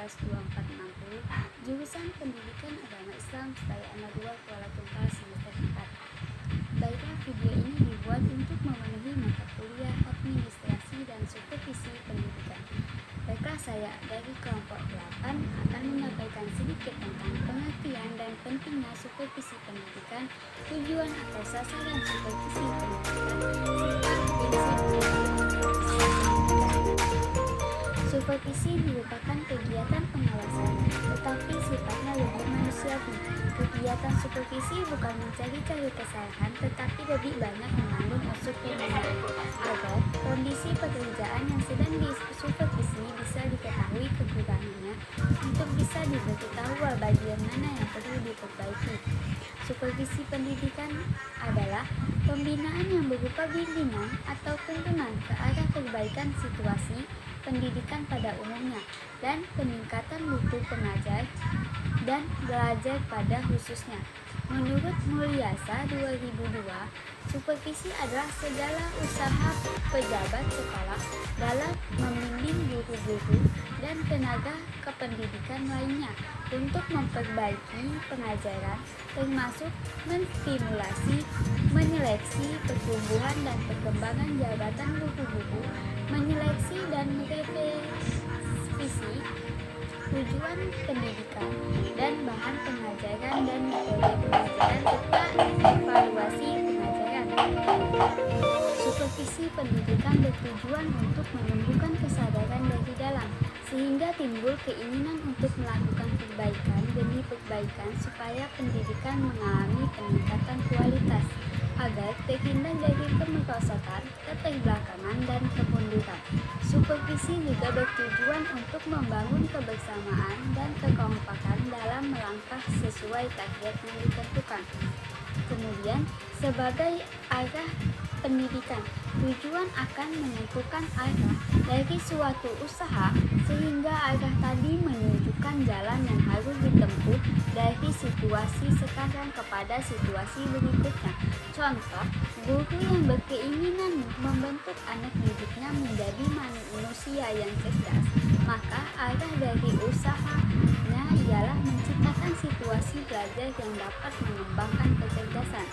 142460, jurusan Pendidikan Agama Islam Setaya An-Nadwa Kuala Tungkal semester 4. Baiklah, video ini dibuat untuk memenuhi mata kuliah Administrasi dan Supervisi Pendidikan. Baiklah, saya dari kelompok 8 akan menyampaikan sedikit tentang pengertian dan pentingnya supervisi pendidikan, tujuan atau sasaran supervisi pendidikan, serta prinsip-prinsip. Supervisi merupakan kegiatan pengawasan, tetapi sifatnya lebih manusiawi. Kegiatan supervisi bukan mencari-cari kesalahan, tetapi lebih banyak mengandung unsur pembinaan, agar kondisi pekerjaan yang sedang disupervisi bisa diketahui kekurangannya untuk bisa diberitahu bagian mana yang perlu diperbaiki. Supervisi pendidikan adalah pembinaan yang berupa bimbingan atau tuntunan ke arah perbaikan situasi pendidikan pada umumnya dan peningkatan mutu pengajar dan belajar pada khususnya. Menurut Mulyasa 2002, supervisi adalah segala usaha pejabat sekolah dalam membimbing guru-guru dan tenaga kependidikan lainnya untuk memperbaiki pengajaran, termasuk menstimulasi, menyeleksi pertumbuhan dan perkembangan jabatan guru-guru, menyeleksi dan merevisi tujuan pendidikan dan bahan pengajaran dan metode pengajaran serta evaluasi pengajaran. Supervisi pendidikan bertujuan untuk menumbuhkan kesadaran dari dalam, sehingga timbul keinginan untuk melakukan perbaikan demi perbaikan supaya pendidikan mengalami peningkatan kualitas, agar terhindar dari kemerosotan, keterbelakangan, dan kemunduran. Supervisi juga bertujuan untuk membangun kebersamaan dan kekompakan dalam melangkah sesuai target yang ditentukan. Kemudian, sebagai arah pendidikan, tujuan akan menentukan arah dari suatu usaha sehingga arah tadi menunjukkan jalan yang harus ditempuh dari situasi sekarang kepada situasi berikutnya. Contoh, guru yang berkeinginan membentuk anak didiknya menjadi manusia yang cerdas, maka arah dari usahanya ialah menciptakan situasi belajar yang dapat mengembangkan kecerdasan.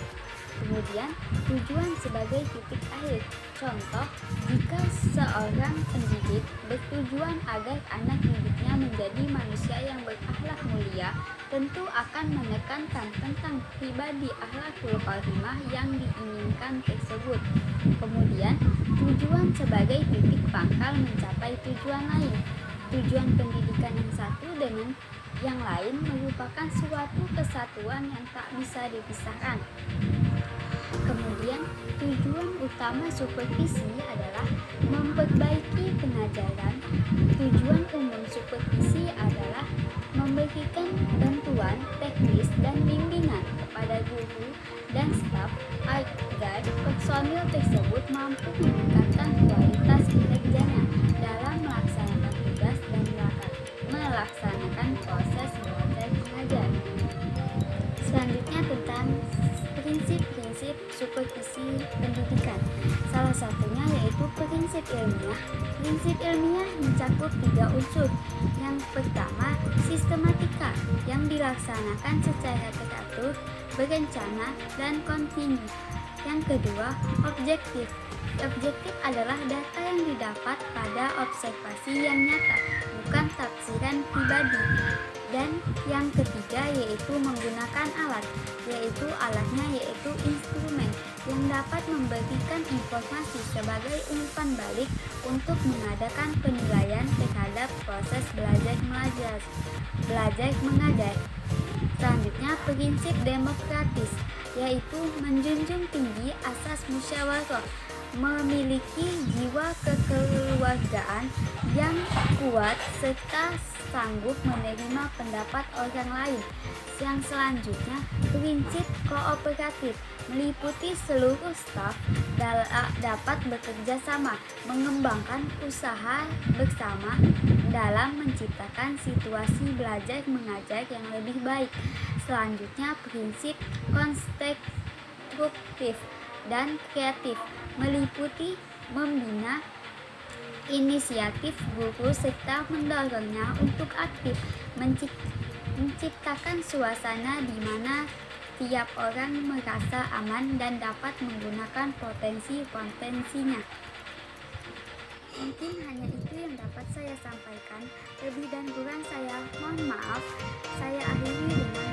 Kemudian, tujuan sebagai titik akhir. Contoh, jika seorang pendidik bertujuan agar anak didiknya menjadi manusia yang berakhlak mulia, tentu akan menekankan tentang pribadi akhlakul karimah yang diinginkan tersebut. Kemudian, tujuan sebagai titik pangkal mencapai tujuan lain. Tujuan pendidikan yang satu dengan yang lain merupakan suatu kesatuan yang tak bisa dipisahkan. Kemudian, tujuan utama supervisi adalah memperbaiki pengajaran. Tujuan umum supervisi adalah memberikan bantuan teknis dan bimbingan kepada guru dan staf agar personil tersebut mampu meningkatkan kualitas kinerjanya dalam melaksanakan tugas dan melaksanakan proses belajar mengajar. Selanjutnya tentang prinsip-prinsip supervisi pendidikan. Salah satunya yaitu prinsip ilmiah. Prinsip ilmiah mencakup 3 unsur. Yang pertama, sistematika yang dilaksanakan secara teratur, berencana, dan kontinu. Yang kedua, objektif. Objektif adalah data yang didapat pada observasi yang nyata, bukan tafsiran pribadi. Dan yang ketiga yaitu menggunakan alat, yaitu alatnya yaitu instrumen yang dapat memberikan informasi sebagai umpan balik untuk mengadakan penilaian terhadap proses belajar mengajar. Selanjutnya, prinsip demokratis, yaitu menjunjung tinggi asas musyawarah, memiliki jiwa kekeluargaan yang kuat serta sanggup menerima pendapat orang lain. Yang selanjutnya, prinsip kooperatif, meliputi seluruh staf dapat bekerja sama, mengembangkan usaha bersama dalam menciptakan situasi belajar mengajar yang lebih baik. Selanjutnya, prinsip konstruktif dan kreatif, meliputi membina inisiatif guru serta mendorongnya untuk aktif menciptakan suasana di mana tiap orang merasa aman dan dapat menggunakan potensi-potensinya. Mungkin hanya itu yang dapat saya sampaikan. Lebih dan kurang saya mohon maaf. Saya akhiri dengan